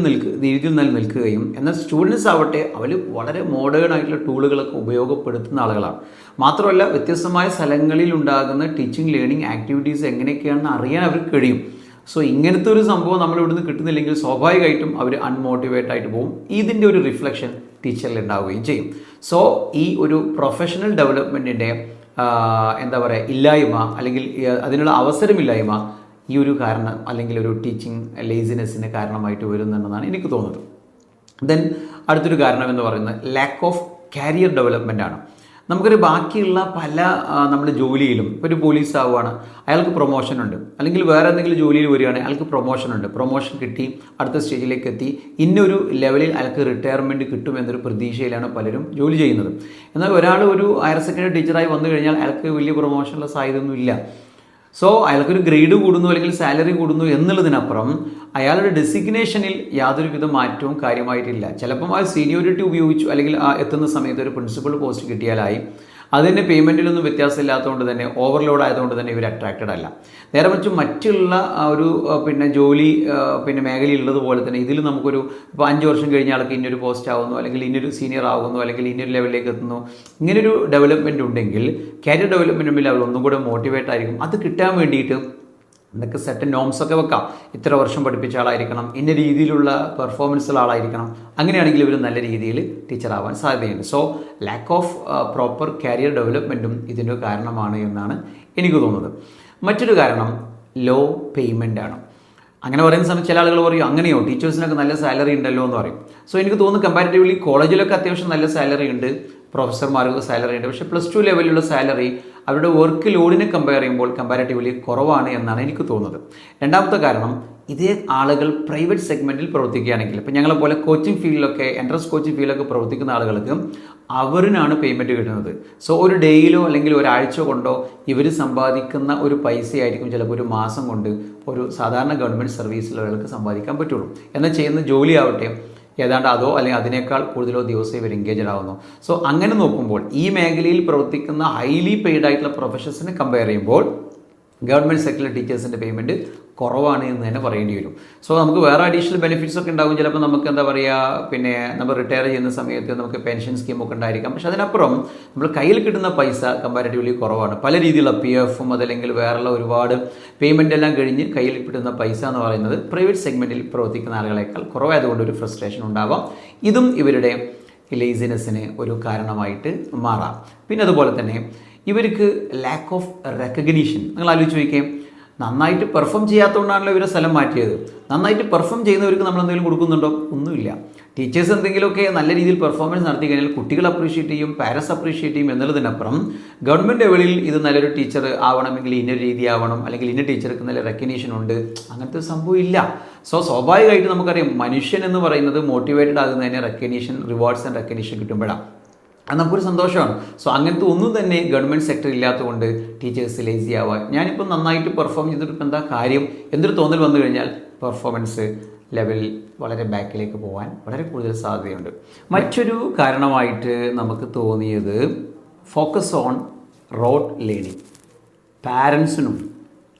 നിൽക്കുകയും എന്നാൽ സ്റ്റുഡൻസ് ആവട്ടെ അവർ വളരെ മോഡേൺ ആയിട്ടുള്ള ടൂളുകളൊക്കെ ഉപയോഗപ്പെടുത്തുന്ന ആളുകളാണ്. മാത്രമല്ല വ്യത്യസ്തമായ സ്ഥലങ്ങളിൽ ഉണ്ടാകുന്ന ടീച്ചിങ് ലേണിംഗ് ആക്ടിവിറ്റീസ് എങ്ങനെയൊക്കെയാണെന്ന് അറിയാൻ അവർക്ക് കഴിയും. സോ ഇങ്ങനത്തെ ഒരു സംഭവം നമ്മൾ ഇവിടുന്ന് കിട്ടുന്നില്ലെങ്കിൽ സ്വാഭാവികമായിട്ടും അവർ അൺമോട്ടിവേറ്റ് ആയിട്ട് പോകും. ഇതിൻ്റെ ഒരു റിഫ്ലക്ഷൻ ടീച്ചറിൽ ഉണ്ടാവുകയും ചെയ്യും. സോ ഈ ഒരു പ്രൊഫഷണൽ ഡെവലപ്മെൻറ്റിൻ്റെ എന്താ പറയുക ഇല്ലായ്മ അല്ലെങ്കിൽ അതിനുള്ള അവസരമില്ലായ്മ ഈ ഒരു കാരണം അല്ലെങ്കിൽ ഒരു ടീച്ചിങ് ലേസിനെസ്സിന് കാരണമായിട്ട് വരുന്നുണ്ടെന്നാണ് എനിക്ക് തോന്നുന്നത്. ദെൻ അടുത്തൊരു കാരണം എന്ന് പറയുന്നത് ലാക്ക് ഓഫ് കരിയർ ഡെവലപ്മെൻ്റ് ആണ്. നമുക്കൊരു ബാക്കിയുള്ള പല നമ്മുടെ ജോലിയിലും ഒരു പോലീസ് ആവുകയാണ്, അയാൾക്ക് പ്രൊമോഷൻ ഉണ്ട്, അല്ലെങ്കിൽ വേറെ എന്തെങ്കിലും ജോലിയിൽ വരികയാണെങ്കിൽ അയാൾക്ക് പ്രൊമോഷൻ ഉണ്ട്, പ്രൊമോഷൻ കിട്ടി അടുത്ത സ്റ്റേജിലേക്ക് എത്തി ഇന്നൊരു ലെവലിൽ അയാൾക്ക് റിട്ടയർമെൻറ്റ് കിട്ടുമെന്നൊരു പ്രതീക്ഷയിലാണ് പലരും ജോലി ചെയ്യുന്നത്. എന്നാൽ ഒരാൾ ഒരു ഹയർ സെക്കൻഡറി ടീച്ചറായി വന്നു കഴിഞ്ഞാൽ അയാൾക്ക് വലിയ പ്രൊമോഷനുള്ള സാധ്യതയൊന്നും ഇല്ല. സോ അയാൾക്കൊരു ഗ്രേഡ് കൂടുന്നു അല്ലെങ്കിൽ സാലറി കൂടുന്നു എന്നുള്ളതിനപ്പുറം അയാളുടെ ഡെസിഗ്നേഷനിൽ യാതൊരുവിധ മാറ്റവും കാര്യമായിട്ടില്ല. ചിലപ്പം ആ സീനിയോറിറ്റി ഉപയോഗിച്ചു അല്ലെങ്കിൽ എത്തുന്ന സമയത്ത് ഒരു പ്രിൻസിപ്പൽ പോസ്റ്റ് കിട്ടിയാലായി. അതിൻ്റെ പേയ്മെൻറ്റിലൊന്നും വ്യത്യാസമില്ലാത്തതുകൊണ്ട് തന്നെ ഓവർലോഡ് ആയതുകൊണ്ട് തന്നെ ഇവർ അട്രാക്റ്റഡ് അല്ല. നേരെ മറിച്ച് മറ്റുള്ള ഒരു ജോലി മേഖലയുള്ളതുപോലെ തന്നെ ഇതിൽ നമുക്കൊരു ഇപ്പോൾ 5 വർഷം കഴിഞ്ഞ ആൾക്ക് ഇന്നൊരു പോസ്റ്റ് ആവുന്നു, അല്ലെങ്കിൽ ഇന്നൊരു സീനിയർ ആകുന്നു, അല്ലെങ്കിൽ ഇന്നൊരു ലെവലിലേക്ക് എത്തുന്നു. ഇങ്ങനൊരു ഡെവലപ്മെൻറ്റ് ഉണ്ടെങ്കിൽ കരിയർ ഡെവലപ്മെൻറ്റ് അവർ ഒന്നും കൂടെ മോട്ടിവേറ്റ് ആയിരിക്കും. അത് കിട്ടാൻ വേണ്ടിയിട്ട് എന്തൊക്കെ സെറ്റ് നോംസൊക്കെ വെക്കാം. ഇത്ര വർഷം പഠിപ്പിച്ച ആളായിരിക്കണം, ഇന്ന രീതിയിലുള്ള പെർഫോമൻസുള്ള ആളായിരിക്കണം. അങ്ങനെയാണെങ്കിൽ ഇവർ നല്ല രീതിയിൽ ടീച്ചറാവാൻ സാധ്യതയുണ്ട്. So lack of proper career ഡെവലപ്മെൻറ്റും ഇതിൻ്റെ കാരണമാണ് എന്നാണ് എനിക്ക് തോന്നുന്നത്. മറ്റൊരു കാരണം ലോ പേയ്മെൻ്റ് ആണ്. അങ്ങനെ പറയുന്ന സമയത്ത് ചില ആളുകൾ പറയും അങ്ങനെയോ ടീച്ചേഴ്സിനൊക്കെ നല്ല സാലറി ഉണ്ടല്ലോ എന്ന് പറയും. സോ എനിക്ക് തോന്നുന്നു കമ്പാരിറ്റീവ്ലി കോളേജിലൊക്കെ അത്യാവശ്യം നല്ല സാലറി ഉണ്ട്, പ്രൊഫസർമാർക്ക് സാലറി ഉണ്ട്. പക്ഷേ +2 ലെവലിലുള്ള സാലറി അവരുടെ വർക്ക് ലോഡിനെ കമ്പയർ ചെയ്യുമ്പോൾ കമ്പാരിറ്റീവ്ലി കുറവാണ് എന്നാണ് എനിക്ക് തോന്നുന്നത്. രണ്ടാമത്തെ കാരണം ഇതേ ആളുകൾ പ്രൈവറ്റ് സെഗ്മെൻറ്റിൽ പ്രവർത്തിക്കുകയാണെങ്കിൽ ഇപ്പോൾ ഞങ്ങളെപ്പോലെ കോച്ചിങ് ഫീൽഡിലൊക്കെ എൻട്രൻസ് കോച്ചിങ് ഫീൽഡൊക്കെ പ്രവർത്തിക്കുന്ന ആളുകൾക്ക് അവരിനാണ് പേയ്മെൻറ്റ് കിട്ടുന്നത്. സോ ഒരു ഡേയിലോ അല്ലെങ്കിൽ ഒരാഴ്ച കൊണ്ടോ ഇവർ സമ്പാദിക്കുന്ന ഒരു പൈസയായിരിക്കും ചിലപ്പോൾ ഒരു മാസം കൊണ്ട് ഒരു സാധാരണ ഗവൺമെൻറ് സർവീസിലുള്ളവർക്ക് സമ്പാദിക്കാൻ പറ്റുള്ളൂ. എന്നാൽ ചെയ്യുന്ന ജോലി ആവട്ടെ ഏതാണ്ട് അതോ അല്ലെങ്കിൽ അതിനേക്കാൾ കൂടുതലോ ദിവസം ഇവർ എൻഗേജഡ് ആവുന്നു. സോ അങ്ങനെ നോക്കുമ്പോൾ ഈ മേഖലയിൽ പ്രവർത്തിക്കുന്ന ഹൈലി പെയ്ഡ് ആയിട്ടുള്ള പ്രൊഫഷൻസിനെ കമ്പയർ ചെയ്യുമ്പോൾ ഗവൺമെൻറ് സെക്ടറിലെ ടീച്ചേഴ്സിൻ്റെ പേയ്മെൻറ്റ് കുറവാണ് എന്ന് തന്നെ പറയേണ്ടി വരും. സോ നമുക്ക് വേറെ അഡീഷണൽ ബെനിഫിറ്റ്സ് ഒക്കെ ഉണ്ടാകും. ചിലപ്പോൾ നമുക്ക് എന്താ പറയുക നമ്മൾ റിട്ടയർ ചെയ്യുന്ന സമയത്ത് നമുക്ക് പെൻഷൻ സ്കീമൊക്കെ ഉണ്ടായിരിക്കാം. പക്ഷേ അതിനപ്പുറം നമ്മൾ കയ്യിൽ കിട്ടുന്ന പൈസ കമ്പാരിറ്റീവ്ലി കുറവാണ്. പല രീതിയിലുള്ള PF അതല്ലെങ്കിൽ വേറെയുള്ള ഒരുപാട് പേയ്മെൻ്റ് എല്ലാം കഴിഞ്ഞ് കയ്യിൽ കിട്ടുന്ന പൈസ എന്ന് പറയുന്നത് പ്രൈവറ്റ് സെഗ്മെൻറ്റിൽ പ്രവർത്തിക്കുന്ന ആളുകളെക്കാൾ കുറവായതുകൊണ്ട് ഒരു ഫ്രസ്ട്രേഷൻ ഉണ്ടാവാം. ഇതും ഇവരുടെ ലേസിനെസ്സിന് ഒരു കാരണമായിട്ട് മാറാം. പിന്നെ അതുപോലെ തന്നെ ഇവർക്ക് ലാക്ക് ഓഫ് റെക്കഗ്നീഷൻ. നിങ്ങൾ ആലോചിച്ച് നോക്കിയേ, നന്നായിട്ട് പെർഫോം ചെയ്യാത്തതുകൊണ്ടാണല്ലോ ഇവരെ സ്ഥലം മാറ്റിയത്. നന്നായിട്ട് പെർഫോം ചെയ്യുന്നവർക്ക് നമ്മൾ എന്തെങ്കിലും കൊടുക്കുന്നുണ്ടോ? ഒന്നുമില്ല. ടീച്ചേഴ്സ് എന്തെങ്കിലുമൊക്കെ നല്ല രീതിയിൽ പെർഫോമൻസ് നടത്തി കഴിഞ്ഞാൽ കുട്ടികൾ അപ്രീഷിയേറ്റ് ചെയ്യും, പാരൻസ് അപ്രീഷിയേറ്റ് ചെയ്യും എന്നുള്ളതിനപ്പുറം ഗവൺമെൻറ് ലെവലിൽ ഇത് നല്ലൊരു ടീച്ചർ ആവണമെങ്കിൽ ഇന്ന രീതി ആവണം, അല്ലെങ്കിൽ ഇന്ന ടീച്ചർക്ക് നല്ല റെക്കഗ്നീഷൻ ഉണ്ട്, അങ്ങനത്തെ സംഭവം ഇല്ല. സോ സ്വാഭാവികമായിട്ട് നമുക്കറിയാം മനുഷ്യൻ എന്ന് പറയുന്നത് മോട്ടിവേറ്റഡ് ആകുന്നതിന് റെക്കഗ്നീഷൻ, റിവാർഡ്സ് ആൻഡ് റെക്കഗ്നീഷൻ കിട്ടുമ്പോഴാണ്. അത് നമുക്കൊരു സന്തോഷമാണ്. സോ അങ്ങനത്തെ ഒന്നും തന്നെ ഗവൺമെൻറ് സെക്ടർ ഇല്ലാത്തതുകൊണ്ട് ടീച്ചേഴ്സ് ലേസി ആവാൻ ഞാനിപ്പോൾ നന്നായിട്ട് പെർഫോം ചെയ്തിട്ട് എന്താ കാര്യം എന്നൊരു തോന്നൽ വന്നു കഴിഞ്ഞാൽ പെർഫോമൻസ് ലെവലിൽ വളരെ ബാക്കിലേക്ക് പോകാൻ വളരെ കൂടുതൽ സാധ്യതയുണ്ട്. മറ്റൊരു കാരണമായിട്ട് നമുക്ക് തോന്നിയത് ഫോക്കസ് ഓൺ റോട്ട് ലേണിംഗ്. പാരൻസിനും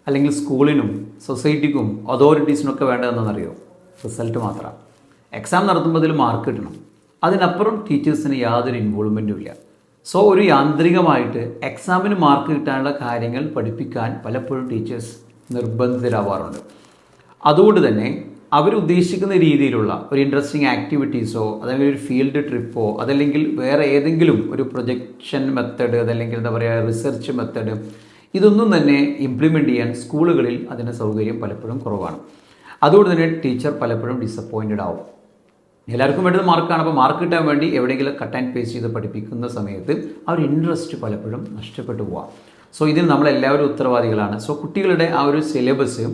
അല്ലെങ്കിൽ സ്കൂളിനും സൊസൈറ്റിക്കും അതോറിറ്റീസിനൊക്കെ വേണ്ടതെന്നറിയോ? റിസൾട്ട് മാത്രമാണ്. എക്സാം നടത്തുമ്പോൾ അതിൽ മാർക്ക് കിട്ടണം, അതിനപ്പുറം ടീച്ചേഴ്സിന് യാതൊരു ഇൻവോൾവ്മെൻറ്റും ഇല്ല. സോ ഒരു യാന്ത്രികമായിട്ട് എക്സാമിന് മാർക്ക് കിട്ടാനുള്ള കാര്യങ്ങൾ പഠിപ്പിക്കാൻ പലപ്പോഴും ടീച്ചേഴ്സ് നിർബന്ധിതരാവാറുണ്ട്. അതുകൊണ്ട് തന്നെ അവരുദ്ദേശിക്കുന്ന രീതിയിലുള്ള ഒരു ഇൻട്രസ്റ്റിംഗ് ആക്ടിവിറ്റീസോ അതല്ലെങ്കിൽ ഒരു ഫീൽഡ് ട്രിപ്പോ അതല്ലെങ്കിൽ വേറെ ഏതെങ്കിലും ഒരു പ്രൊജക്ഷൻ മെത്തേഡ് അതല്ലെങ്കിൽ എന്താ പറയുക റിസർച്ച് മെത്തേഡ് ഇതൊന്നും തന്നെ ഇംപ്ലിമെൻ്റ് ചെയ്യാൻ സ്കൂളുകളിൽ അതിന് സൗകര്യം പലപ്പോഴും കുറവാണ്. അതുകൊണ്ട് തന്നെ ടീച്ചർ പലപ്പോഴും ഡിസപ്പോയിൻറ്റഡ് ആവും. എല്ലാവർക്കും വേണ്ടത് മാർക്കാണ്. അപ്പോൾ മാർക്ക് കിട്ടാൻ വേണ്ടി എവിടെയെങ്കിലും കട്ട് ആൻഡ് പേസ്റ്റ് ചെയ്ത് പഠിപ്പിക്കുന്ന സമയത്ത് ആ ഒരു ഇൻട്രസ്റ്റ് പലപ്പോഴും നഷ്ടപ്പെട്ടു പോവാം. സോ ഇതിന് നമ്മളെല്ലാവരും ഉത്തരവാദികളാണ്. സോ കുട്ടികളുടെ ആ ഒരു സിലബസ്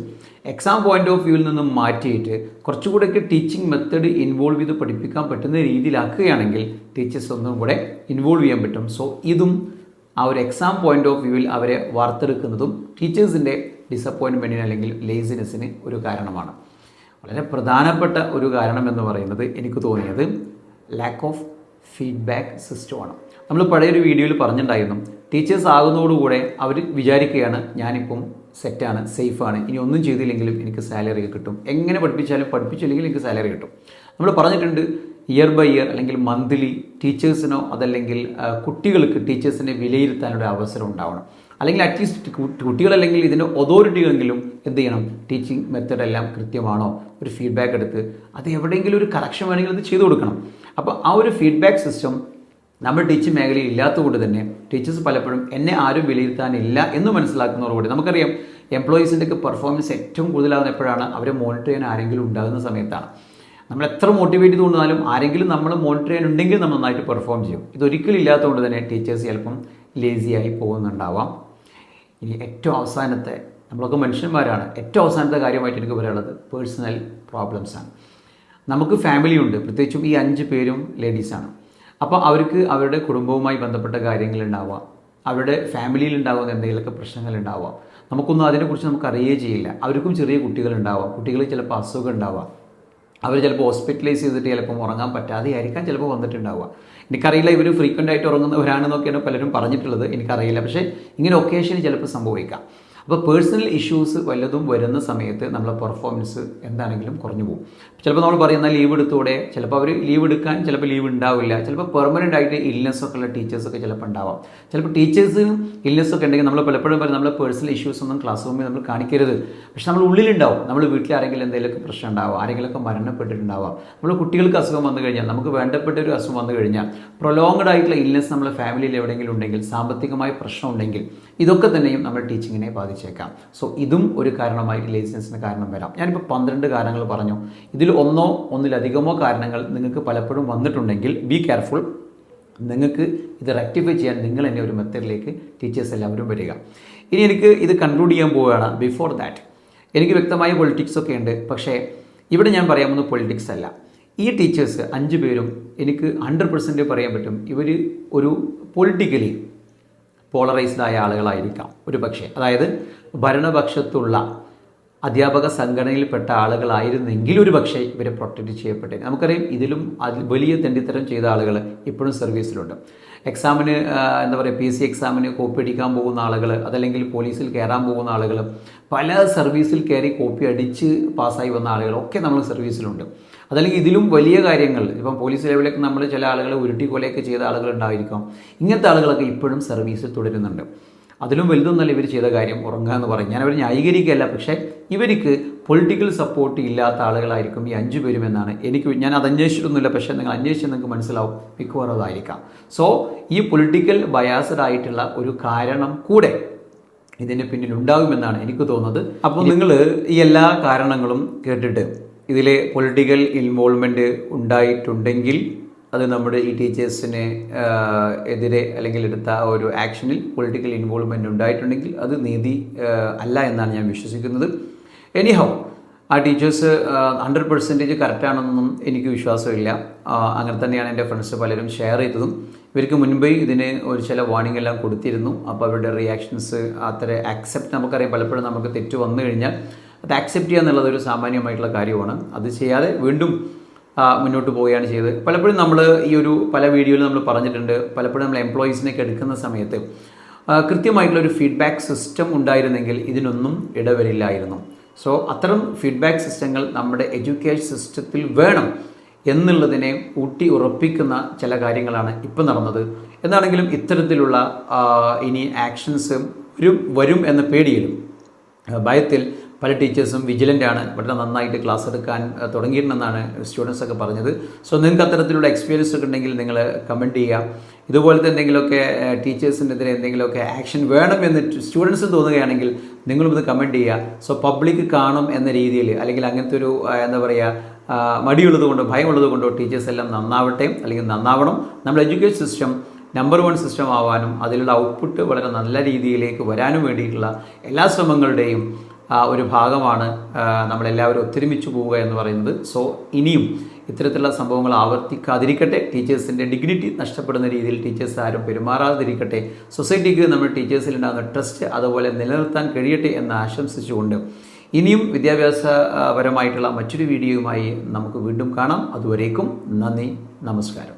എക്സാം പോയിൻ്റ് ഓഫ് വ്യൂവിൽ നിന്നും മാറ്റിയിട്ട് കുറച്ചുകൂടെയൊക്കെ ടീച്ചിങ് മെത്തേഡ് ഇൻവോൾവ് ചെയ്ത് പഠിപ്പിക്കാൻ പറ്റുന്ന രീതിയിലാക്കുകയാണെങ്കിൽ ടീച്ചേഴ്സ് ഒന്നും കൂടെ ഇൻവോൾവ് ചെയ്യാൻ പറ്റും. സോ ഇതും ആ ഒരു എക്സാം പോയിൻ്റ് ഓഫ് വ്യൂവിൽ അവരെ വാർത്തെടുക്കുന്നതും ടീച്ചേഴ്സിൻ്റെ ഡിസപ്പോയിൻമെൻറ്റിന് അല്ലെങ്കിൽ ലേസിനെസ്സിന് ഒരു കാരണമാണ്. വളരെ പ്രധാനപ്പെട്ട ഒരു കാരണം എന്ന് പറയുന്നത് എനിക്ക് തോന്നിയത് ലാക്ക് ഓഫ് ഫീഡ്ബാക്ക് സിസ്റ്റമാണ്. നമ്മൾ പഴയൊരു വീഡിയോയിൽ പറഞ്ഞിട്ടുണ്ടായിരുന്നു, ടീച്ചേഴ്സ് ആകുന്നതോടുകൂടെ അവർ വിചാരിക്കുകയാണ് ഞാനിപ്പം സെറ്റാണ്, സേഫാണ്, ഇനി ഒന്നും ചെയ്തില്ലെങ്കിലും എനിക്ക് സാലറി കിട്ടും, എങ്ങനെ പഠിപ്പിച്ചില്ലെങ്കിൽ എനിക്ക് സാലറി കിട്ടും. നമ്മൾ പറഞ്ഞിട്ടുണ്ട് ഇയർ ബൈ ഇയർ അല്ലെങ്കിൽ മന്ത്ലി ടീച്ചേഴ്സിനോ അതല്ലെങ്കിൽ കുട്ടികൾക്ക് ടീച്ചേഴ്സിനെ വിലയിരുത്താനൊരു അവസരം ഉണ്ടാവണം. അല്ലെങ്കിൽ അറ്റ്ലീസ്റ്റ് കുട്ടികളല്ലെങ്കിൽ ഇതിൻ്റെ അതോറിറ്റികളെങ്കിലും എന്ത് ചെയ്യണം, ടീച്ചിങ് മെത്തേഡ് എല്ലാം കൃത്യമാണോ, ഒരു ഫീഡ്ബാക്ക് എടുത്ത് അത് എവിടെയെങ്കിലും ഒരു കറക്ഷൻ വേണമെങ്കിൽ അത് ചെയ്തു കൊടുക്കണം. അപ്പോൾ ആ ഒരു ഫീഡ്ബാക്ക് സിസ്റ്റം നമ്മൾ ടീച്ചിങ് മേഖലയിൽ ഇല്ലാത്തതുകൊണ്ട് തന്നെ ടീച്ചേഴ്സ് പലപ്പോഴും എന്നെ ആരും വിലയിരുത്താനില്ല എന്ന് മനസ്സിലാക്കുന്നതോടുകൂടി, നമുക്കറിയാം എംപ്ലോയീസിൻ്റെയൊക്കെ പെർഫോമൻസ് ഏറ്റവും കൂടുതലാകുന്ന എപ്പോഴാണ്, അവരെ മോണിറ്റർ ചെയ്യാൻ ആരെങ്കിലും ഉണ്ടാകുന്ന സമയത്താണ്. നമ്മൾ എത്ര മോട്ടിവേറ്റ് ചെയ്ത് കൊണ്ടാലും ആരെങ്കിലും നമ്മൾ മോണിറ്റർ ചെയ്യാനുണ്ടെങ്കിൽ നമ്മൾ നന്നായിട്ട് പെർഫോം ചെയ്യും. ഇതൊരിക്കലും ഇല്ലാത്തതുകൊണ്ട് തന്നെ ടീച്ചേഴ്സ് ചിലപ്പം ലേസിയായി പോകുന്നുണ്ടാവാം. ഇനി ഏറ്റവും അവസാനത്തെ, നമ്മളൊക്കെ മനുഷ്യന്മാരാണ്, ഏറ്റവും അവസാനത്തെ കാര്യമായിട്ട് എനിക്ക് പറയാനുള്ളത് പേഴ്സണൽ പ്രോബ്ലംസാണ്. നമുക്ക് ഫാമിലിയുണ്ട്, പ്രത്യേകിച്ചും ഈ 5 പേരും ലേഡീസാണ്. അപ്പോൾ അവർക്ക് അവരുടെ കുടുംബവുമായി ബന്ധപ്പെട്ട കാര്യങ്ങളുണ്ടാവുക, അവരുടെ ഫാമിലിയിൽ ഉണ്ടാകുന്ന എന്തെങ്കിലുമൊക്കെ പ്രശ്നങ്ങളുണ്ടാവുക, നമുക്കൊന്നും അതിനെക്കുറിച്ച് നമുക്ക് അറിയുകയേ ചെയ്യില്ല. അവർക്കും ചെറിയ കുട്ടികളുണ്ടാവുക, കുട്ടികൾ ചിലപ്പോൾ അസുഖം ഉണ്ടാവുക, അവർ ചിലപ്പോൾ ഹോസ്പിറ്റലൈസ് ചെയ്തിട്ട് ചിലപ്പം ഉറങ്ങാൻ പറ്റാതെ ആയിരിക്കാം ചിലപ്പോൾ വന്നിട്ടുണ്ടാവുക. എനിക്കറിയില്ല ഇവർ ഫ്രീക്വൻ്റ് ആയിട്ട് ഉറങ്ങുന്നവരാണെന്നൊക്കെയാണ് പലരും പറഞ്ഞിട്ടുള്ളത്, എനിക്കറിയില്ല. പക്ഷേ ഇങ്ങനെ ഒക്കേഷന് ചിലപ്പോൾ സംഭവിക്കാം. അപ്പോൾ പേഴ്സണൽ ഇഷ്യൂസ് വല്ലതും വരുന്ന സമയത്ത് നമ്മളെ പെർഫോമൻസ് എന്താണെങ്കിലും കുറഞ്ഞു പോകും. ചിലപ്പോൾ നമ്മൾ പറയുന്ന ലീവ് എടുത്തൂടെ, ചിലപ്പോൾ അവർ ലീവ് എടുക്കാൻ ചിലപ്പോൾ ലീവ് ഉണ്ടാവില്ല, ചിലപ്പോൾ പെർമനൻ്റ് ആയിട്ട് ഇൽനെസ്സൊക്കെ ഉള്ള ടീച്ചേഴ്സൊക്കെ ചിലപ്പോൾ ഉണ്ടാവാം. ചിലപ്പോൾ ടീച്ചേഴ്സിനും ഇൽനെസ്സൊക്കെ ഉണ്ടെങ്കിൽ നമ്മൾ പലപ്പോഴും പറയും നമ്മളെ പേഴ്സണൽ ഇഷ്യൂസ് ഒന്നും ക്ലാസ് റൂമിൽ നമ്മൾ കാണിക്കരുത്. പക്ഷെ നമ്മൾ ഉള്ളിലുണ്ടാവും, നമ്മൾ വീട്ടിൽ ആരെങ്കിലും എന്തെങ്കിലുമൊക്കെ പ്രശ്നം ഉണ്ടാവുക, ആരെങ്കിലുമൊക്കെ മരണപ്പെട്ടിട്ടുണ്ടാവുക, നമ്മൾ കുട്ടികൾക്ക് അസുഖം വന്നു കഴിഞ്ഞാൽ, നമുക്ക് വേണ്ടപ്പെട്ട ഒരു അസുഖം വന്നു കഴിഞ്ഞാൽ, പ്രൊലോങ്ഡ് ആയിട്ടുള്ള ഇൽനെസ് നമ്മുടെ ഫാമിലിയിൽ എവിടെയെങ്കിലും ഉണ്ടെങ്കിൽ, സാമ്പത്തികമായ പ്രശ്നം ഉണ്ടെങ്കിൽ, ഇതൊക്കെ തന്നെയും നമ്മൾ ടീച്ചിങ്ങിനെ ബാധിച്ചേക്കാം. സോ ഇതും ഒരു കാരണമായിട്ട് ലേസിനെസ്സിന് കാരണം വരാം. ഞാനിപ്പോൾ 12 കാരണങ്ങൾ പറഞ്ഞു. ഇതിൽ ഒന്നിലധികമോ കാരണങ്ങൾ നിങ്ങൾക്ക് പലപ്പോഴും വന്നിട്ടുണ്ടെങ്കിൽ ബി കെയർഫുൾ. നിങ്ങൾക്ക് ഇത് റെക്ടിഫൈ ചെയ്യാൻ നിങ്ങൾ തന്നെ ഒരു മെത്തേഡിലേക്ക് ടീച്ചേഴ്സ് എല്ലാവരും വരിക. ഇനി എനിക്ക് ഇത് കൺക്ലൂഡ് ചെയ്യാൻ പോവുകയാണ്. ബിഫോർ ദാറ്റ് എനിക്ക് വ്യക്തമായ പൊളിറ്റിക്സൊക്കെ ഉണ്ട്, പക്ഷേ ഇവിടെ ഞാൻ പറയാൻ പോകുന്നത് പൊളിറ്റിക്സ് അല്ല. ഈ ടീച്ചേഴ്സ് 5 പേരും എനിക്ക് 100% പറയാൻ പറ്റും, ഇവർ ഒരു പൊളിറ്റിക്കലി പോളറൈസ്ഡ് ആയ ആളുകളായിരിക്കാം ഒരു പക്ഷേ. അതായത് ഭരണപക്ഷത്തുള്ള അധ്യാപക സംഘടനയിൽപ്പെട്ട ആളുകളായിരുന്നെങ്കിൽ ഒരു പക്ഷേ ഇവരെ പ്രൊട്ടക്റ്റ് ചെയ്യപ്പെട്ടേ. നമുക്കറിയാം ഇതിലും വലിയ തെണ്ടിത്തരം ചെയ്ത ആളുകൾ ഇപ്പോഴും സർവീസിലുണ്ട്. എക്സാമിന് എന്താ പറയുക, PSC എക്സാമിന് കോപ്പി അടിക്കാൻ പോകുന്ന ആളുകൾ, അതല്ലെങ്കിൽ പോലീസിൽ കയറാൻ പോകുന്ന ആളുകൾ, പല സർവീസിൽ കയറി കോപ്പി അടിച്ച് പാസ്സായി വന്ന ആളുകളൊക്കെ നമ്മൾ സർവീസിലുണ്ട്. അതല്ലെങ്കിൽ ഇതിലും വലിയ കാര്യങ്ങൾ, ഇപ്പം പോലീസ് ലെവലിലേക്ക് നമ്മൾ ചില ആളുകൾ ഉരുട്ടിക്കൊലയൊക്കെ ചെയ്ത ആളുകൾ ഉണ്ടായിരിക്കാം. ഇങ്ങനത്തെ ആളുകളൊക്കെ ഇപ്പോഴും സർവീസിൽ തുടരുന്നുണ്ട്. അതിലും വലുതൊന്നല്ല ഇവർ ചെയ്ത കാര്യം, ഉറങ്ങുക എന്ന് പറയും. ഞാനവർ ന്യായീകരിക്കുകയല്ല, പക്ഷേ ഇവർക്ക് പൊളിറ്റിക്കൽ സപ്പോർട്ട് ഇല്ലാത്ത ആളുകളായിരിക്കും ഈ 5 പേരും എന്നാണ് ഞാൻ അത് അന്വേഷിച്ചിട്ടൊന്നുമില്ല, പക്ഷേ നിങ്ങൾ അന്വേഷിച്ചാൽ നിങ്ങൾക്ക് മനസ്സിലാവും മിക്കവാറും അതായിരിക്കാം. സോ ഈ പൊളിറ്റിക്കൽ ബയാസ്ഡ് ആയിട്ടുള്ള ഒരു കാരണം കൂടെ ഇതിന് പിന്നിലുണ്ടാകുമെന്നാണ് എനിക്ക് തോന്നുന്നത്. അപ്പോൾ നിങ്ങൾ ഈ എല്ലാ കാരണങ്ങളും കേട്ടിട്ട് ഇതിലെ പൊളിറ്റിക്കൽ ഇൻവോൾവ്മെൻറ്റ് ഉണ്ടായിട്ടുണ്ടെങ്കിൽ, അത് നമ്മുടെ ഈ ടീച്ചേഴ്സിന് എതിരെ അല്ലെങ്കിൽ എടുത്ത ഒരു ആക്ഷനിൽ പൊളിറ്റിക്കൽ ഇൻവോൾവ്മെൻറ്റ് ഉണ്ടായിട്ടുണ്ടെങ്കിൽ അത് നീതി അല്ല എന്നാണ് ഞാൻ വിശ്വസിക്കുന്നത്. എനിഹൗ ആ ടീച്ചേഴ്സ് 100% കറക്റ്റാണെന്നൊന്നും എനിക്ക് വിശ്വാസമില്ല. അങ്ങനെ തന്നെയാണ് എൻ്റെ ഫ്രണ്ട്സ് പലരും ഷെയർ ചെയ്തതും. ഇവർക്ക് മുൻപേ ഇതിന് ഒരു ചില വാർണിംഗ് എല്ലാം കൊടുത്തിരുന്നു. അപ്പോൾ അവരുടെ റിയാക്ഷൻസ് അത്ര ആക്സെപ്റ്റ്, നമുക്കറിയാം പലപ്പോഴും നമുക്ക് തെറ്റ് വന്നു കഴിഞ്ഞാൽ അത് ആക്സെപ്റ്റ് ചെയ്യുക എന്നുള്ളത് ഒരു സാമാന്യമായിട്ടുള്ള കാര്യമാണ്. അത് ചെയ്യാതെ വീണ്ടും മുന്നോട്ട് പോവുകയാണ് ചെയ്തത്. പലപ്പോഴും നമ്മൾ ഈ ഒരു പല വീഡിയോയിൽ നമ്മൾ പറഞ്ഞിട്ടുണ്ട്, പലപ്പോഴും നമ്മൾ എംപ്ലോയീസിനൊക്കെ എടുക്കുന്ന സമയത്ത് കൃത്യമായിട്ടുള്ളൊരു ഫീഡ്ബാക്ക് സിസ്റ്റം ഉണ്ടായിരുന്നെങ്കിൽ ഇതിനൊന്നും ഇടവരില്ലായിരുന്നു. സോ അത്തരം ഫീഡ്ബാക്ക് സിസ്റ്റങ്ങൾ നമ്മുടെ എഡ്യൂക്കേഷൻ സിസ്റ്റത്തിൽ വേണം എന്നുള്ളതിനെ ഊട്ടി ഉറപ്പിക്കുന്ന ചില കാര്യങ്ങളാണ് ഇപ്പം നടന്നത്. എന്നാണെങ്കിലും ഇത്തരത്തിലുള്ള ഇനി ആക്ഷൻസ് വരും എന്ന പേടിയിലും ഭയത്തിൽ പല ടീച്ചേഴ്സും വിജിലൻ്റാണ്, വളരെ നന്നായിട്ട് ക്ലാസ് എടുക്കാൻ തുടങ്ങിയിട്ടുണ്ടെന്നാണ് സ്റ്റുഡൻസൊക്കെ പറഞ്ഞത്. സോ നിങ്ങൾക്ക് അത്തരത്തിലുള്ള എക്സ്പീരിയൻസ് ഒക്കെ ഉണ്ടെങ്കിൽ നിങ്ങൾ കമൻറ്റ് ചെയ്യുക. ഇതുപോലത്തെ എന്തെങ്കിലുമൊക്കെ ടീച്ചേഴ്സിനെതിരെ എന്തെങ്കിലുമൊക്കെ ആക്ഷൻ വേണമെന്ന് സ്റ്റുഡൻസ് തോന്നുകയാണെങ്കിൽ നിങ്ങളും ഇത് കമൻറ്റ് ചെയ്യുക. സോ പബ്ലിക് കാണും എന്ന രീതിയിൽ, അല്ലെങ്കിൽ അങ്ങനത്തെ ഒരു എന്താ പറയുക മടിയുള്ളത് കൊണ്ടോ ഭയമുള്ളത് കൊണ്ടോ ടീച്ചേഴ്സ് എല്ലാം നന്നാവട്ടെ, അല്ലെങ്കിൽ നന്നാവണം. നമ്മുടെ എഡ്യൂക്കേഷൻ സിസ്റ്റം നമ്പർ 1 സിസ്റ്റം ആവാനും അതിലുള്ള ഔട്ട്പുട്ട് വളരെ നല്ല രീതിയിലേക്ക് വരാനും വേണ്ടിയിട്ടുള്ള എല്ലാ ശ്രമങ്ങളുടെയും ഒരു ഭാഗമാണ് നമ്മളെല്ലാവരും ഒത്തൊരുമിച്ച് പോവുക എന്ന് പറയുന്നത്. സോ ഇനിയും ഇത്തരത്തിലുള്ള സംഭവങ്ങൾ ആവർത്തിക്കാതിരിക്കട്ടെ, ടീച്ചേഴ്സിൻ്റെ ഡിഗ്നിറ്റി നഷ്ടപ്പെടുന്ന രീതിയിൽ ടീച്ചേഴ്സ് ആരും പെരുമാറാതിരിക്കട്ടെ, സൊസൈറ്റിക്ക് നമ്മുടെ ടീച്ചേഴ്സിൽ ഉണ്ടാകുന്ന ട്രസ്റ്റ് അതുപോലെ നിലനിർത്താൻ കഴിയട്ടെ എന്ന് ആശംസിച്ചുകൊണ്ട് ഇനിയും വിദ്യാഭ്യാസപരമായിട്ടുള്ള മറ്റൊരു വീഡിയോയുമായി നമുക്ക് വീണ്ടും കാണാം. അതുവരേക്കും നന്ദി, നമസ്കാരം.